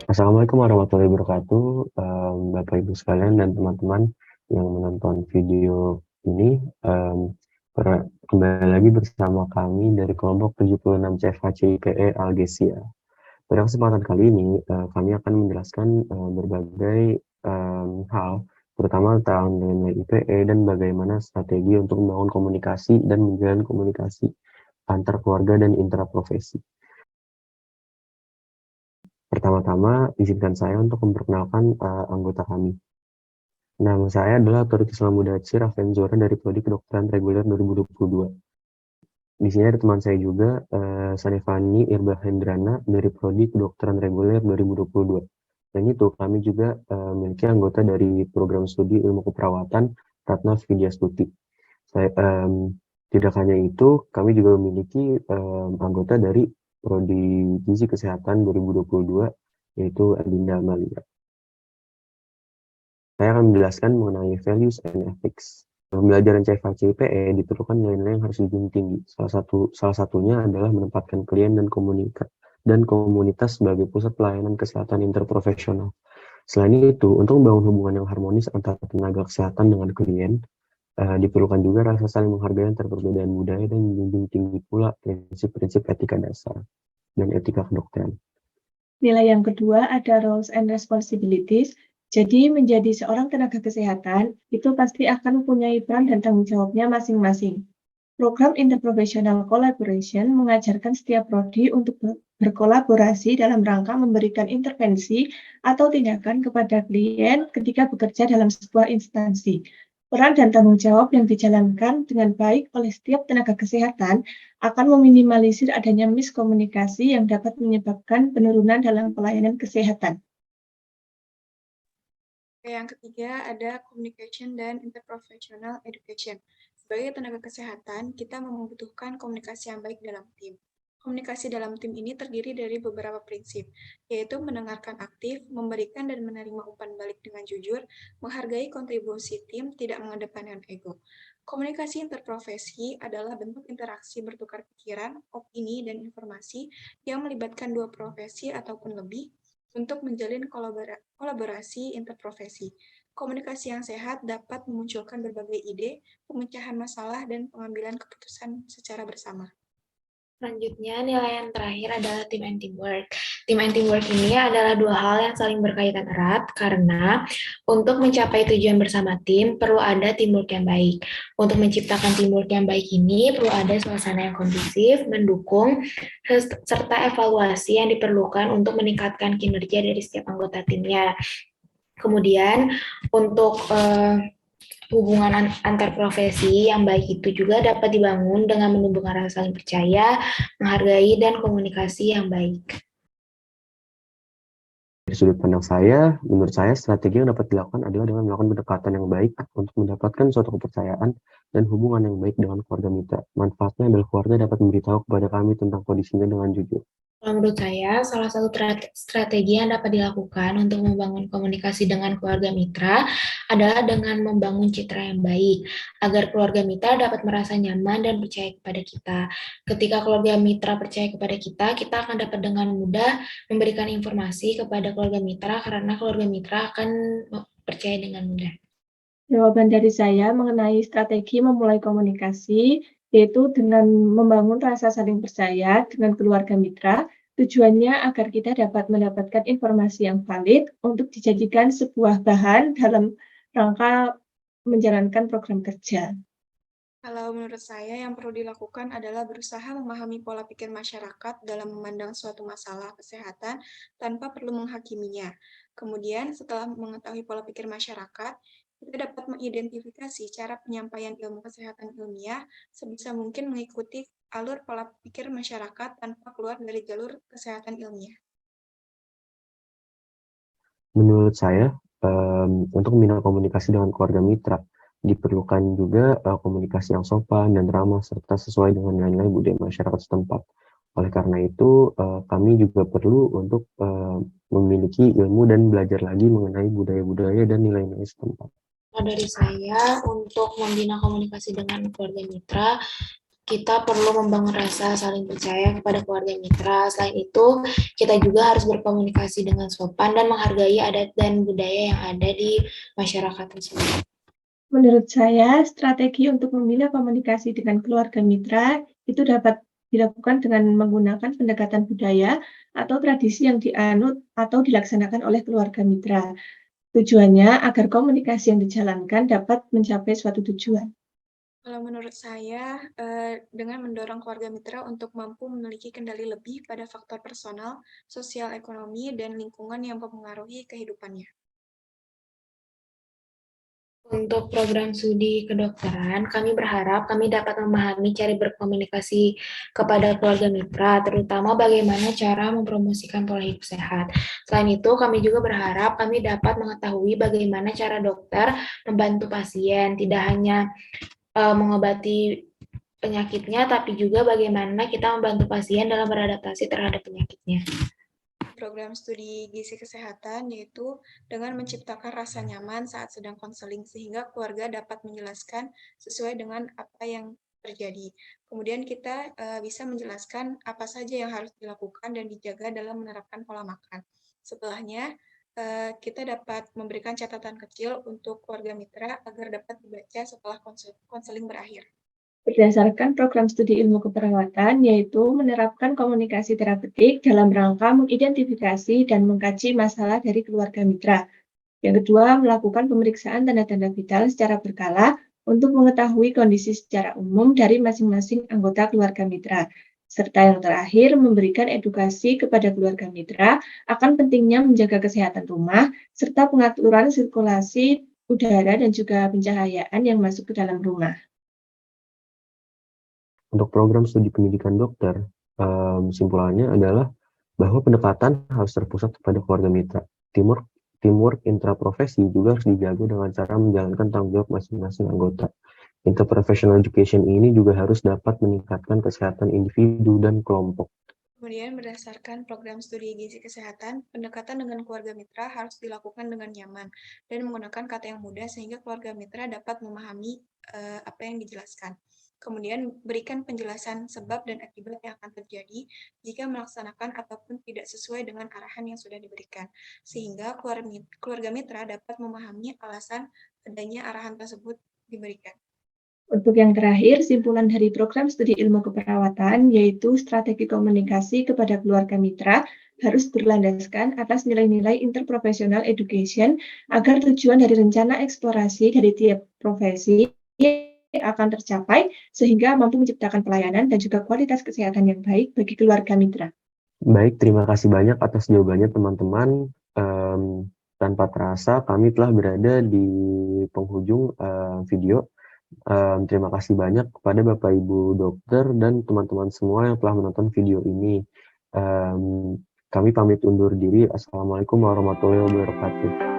Assalamualaikum warahmatullahi wabarakatuh, Bapak Ibu sekalian dan teman-teman yang menonton video ini. Kembali lagi bersama kami dari kelompok 76 CFHCIPE Algesia. Pada kesempatan kali ini, kami akan menjelaskan berbagai hal, terutama tentang nilai IPE dan bagaimana strategi untuk membangun komunikasi dan menjalin komunikasi antar keluarga dan intraprofesi. Pertama-tama, izinkan saya untuk memperkenalkan anggota kami. Nama saya adalah Turki Selamudaci Ravenzora dari Prodi Kedokteran Reguler 2022. Di sini ada teman saya juga, Sanefani Irba Hendrana dari Prodi Kedokteran Reguler 2022. Dan itu kami juga memiliki anggota dari program studi ilmu keperawatan Ratna Vidya Stuti. Tidak hanya itu, kami juga memiliki anggota dari Prodi Gizi Kesehatan 2022, yaitu Adinda Amalia. Saya akan menjelaskan mengenai values and ethics. Pembelajaran CFA-CIPE diperlukan nilai-nilai yang harus dijunjung tinggi. Salah satunya adalah menempatkan klien dan komunitas sebagai pusat pelayanan kesehatan interprofesional. Selain itu, untuk membangun hubungan yang harmonis antara tenaga kesehatan dengan klien, diperlukan juga rasa saling menghargai antar perbedaan budaya dan menjunjung tinggi pula prinsip-prinsip etika dasar dan etika kedokteran. Nilai yang kedua ada roles and responsibilities. Jadi menjadi seorang tenaga kesehatan itu pasti akan mempunyai peran dan tanggung jawabnya masing-masing. Program Interprofessional Collaboration mengajarkan setiap prodi untuk berkolaborasi dalam rangka memberikan intervensi atau tindakan kepada klien ketika bekerja dalam sebuah instansi. Peran dan tanggung jawab yang dijalankan dengan baik oleh setiap tenaga kesehatan akan meminimalisir adanya miskomunikasi yang dapat menyebabkan penurunan dalam pelayanan kesehatan. Yang ketiga ada communication dan interprofessional education. Sebagai tenaga kesehatan, kita membutuhkan komunikasi yang baik dalam tim. Komunikasi dalam tim ini terdiri dari beberapa prinsip, yaitu mendengarkan aktif, memberikan dan menerima umpan balik dengan jujur, menghargai kontribusi tim, tidak mengedepankan ego. Komunikasi interprofesi adalah bentuk interaksi bertukar pikiran, opini, dan informasi yang melibatkan dua profesi ataupun lebih untuk menjalin kolaborasi interprofesi. Komunikasi yang sehat dapat memunculkan berbagai ide, pemecahan masalah, dan pengambilan keputusan secara bersama. Selanjutnya, nilai yang terakhir adalah team and teamwork. Team and teamwork ini adalah dua hal yang saling berkaitan erat karena untuk mencapai tujuan bersama tim perlu ada teamwork yang baik. Untuk menciptakan teamwork yang baik ini perlu ada suasana yang kondusif, mendukung, serta evaluasi yang diperlukan untuk meningkatkan kinerja dari setiap anggota timnya. Kemudian untuk hubungan antar profesi yang baik itu juga dapat dibangun dengan menumbuhkan rasa saling percaya, menghargai, dan komunikasi yang baik. Dari sudut pandang saya, menurut saya strategi yang dapat dilakukan adalah dengan melakukan pendekatan yang baik untuk mendapatkan suatu kepercayaan dan hubungan yang baik dengan keluarga mitra. Manfaatnya adalah keluarga dapat memberitahu kepada kami tentang kondisinya dengan jujur. Menurut saya, salah satu strategi yang dapat dilakukan untuk membangun komunikasi dengan keluarga mitra adalah dengan membangun citra yang baik, agar keluarga mitra dapat merasa nyaman dan percaya kepada kita. Ketika keluarga mitra percaya kepada kita akan dapat dengan mudah memberikan informasi kepada keluarga mitra, karena keluarga mitra akan percaya dengan mudah. Jawaban dari saya mengenai strategi memulai komunikasi, yaitu dengan membangun rasa saling percaya dengan keluarga mitra, tujuannya agar kita dapat mendapatkan informasi yang valid untuk dijadikan sebuah bahan dalam rangka menjalankan program kerja. Kalau menurut saya yang perlu dilakukan adalah berusaha memahami pola pikir masyarakat dalam memandang suatu masalah kesehatan tanpa perlu menghakiminya. Kemudian setelah mengetahui pola pikir masyarakat, kita dapat mengidentifikasi cara penyampaian ilmu kesehatan ilmiah sebisa mungkin mengikuti alur pola pikir masyarakat tanpa keluar dari jalur kesehatan ilmiah. Menurut saya, untuk membina komunikasi dengan keluarga mitra, diperlukan juga komunikasi yang sopan dan ramah serta sesuai dengan nilai-nilai budaya masyarakat setempat. Oleh karena itu, kami juga perlu untuk memiliki ilmu dan belajar lagi mengenai budaya-budaya dan nilai-nilai setempat. Dari saya, untuk membina komunikasi dengan keluarga mitra, kita perlu membangun rasa saling percaya kepada keluarga mitra. Selain itu, kita juga harus berkomunikasi dengan sopan dan menghargai adat dan budaya yang ada di masyarakat tersebut. Menurut saya, strategi untuk membina komunikasi dengan keluarga mitra itu dapat dilakukan dengan menggunakan pendekatan budaya atau tradisi yang dianut atau dilaksanakan oleh keluarga mitra. Tujuannya agar komunikasi yang dijalankan dapat mencapai suatu tujuan. Kalau menurut saya, dengan mendorong keluarga mitra untuk mampu memiliki kendali lebih pada faktor personal, sosial ekonomi, dan lingkungan yang mempengaruhi kehidupannya. Untuk program studi kedokteran, kami berharap kami dapat memahami cara berkomunikasi kepada keluarga mitra, terutama bagaimana cara mempromosikan pola hidup sehat. Selain itu, kami juga berharap kami dapat mengetahui bagaimana cara dokter membantu pasien, tidak hanya mengobati penyakitnya, tapi juga bagaimana kita membantu pasien dalam beradaptasi terhadap penyakitnya. Program studi gizi kesehatan yaitu dengan menciptakan rasa nyaman saat sedang konseling sehingga keluarga dapat menjelaskan sesuai dengan apa yang terjadi. Kemudian kita bisa menjelaskan apa saja yang harus dilakukan dan dijaga dalam menerapkan pola makan. Setelahnya kita dapat memberikan catatan kecil untuk keluarga mitra agar dapat dibaca setelah konseling berakhir. Berdasarkan program studi ilmu keperawatan, yaitu menerapkan komunikasi terapeutik dalam rangka mengidentifikasi dan mengkaji masalah dari keluarga mitra. Yang kedua, melakukan pemeriksaan tanda-tanda vital secara berkala untuk mengetahui kondisi secara umum dari masing-masing anggota keluarga mitra. Serta yang terakhir, memberikan edukasi kepada keluarga mitra akan pentingnya menjaga kesehatan rumah, serta pengaturan sirkulasi udara dan juga pencahayaan yang masuk ke dalam rumah. Untuk program studi pendidikan dokter, simpulannya adalah bahwa pendekatan harus terpusat pada keluarga mitra. Teamwork intraprofesi juga harus dijaga dengan cara menjalankan tanggung jawab masing-masing anggota. Interprofessional education ini juga harus dapat meningkatkan kesehatan individu dan kelompok. Kemudian berdasarkan program studi gizi kesehatan, pendekatan dengan keluarga mitra harus dilakukan dengan nyaman dan menggunakan kata yang mudah sehingga keluarga mitra dapat memahami apa yang dijelaskan. Kemudian berikan penjelasan sebab dan akibat yang akan terjadi jika melaksanakan ataupun tidak sesuai dengan arahan yang sudah diberikan, sehingga keluarga mitra dapat memahami alasan adanya arahan tersebut diberikan. Untuk yang terakhir, simpulan dari program studi ilmu keperawatan yaitu strategi komunikasi kepada keluarga mitra harus berlandaskan atas nilai-nilai interprofessional education agar tujuan dari rencana eksplorasi dari tiap profesi akan tercapai sehingga mampu menciptakan pelayanan dan juga kualitas kesehatan yang baik bagi keluarga mitra. Baik, terima kasih banyak atas jawabannya teman-teman. Tanpa terasa kami telah berada di penghujung video. Terima kasih banyak kepada Bapak Ibu dokter dan teman-teman semua yang telah menonton video ini. Kami pamit undur diri. Assalamualaikum warahmatullahi wabarakatuh.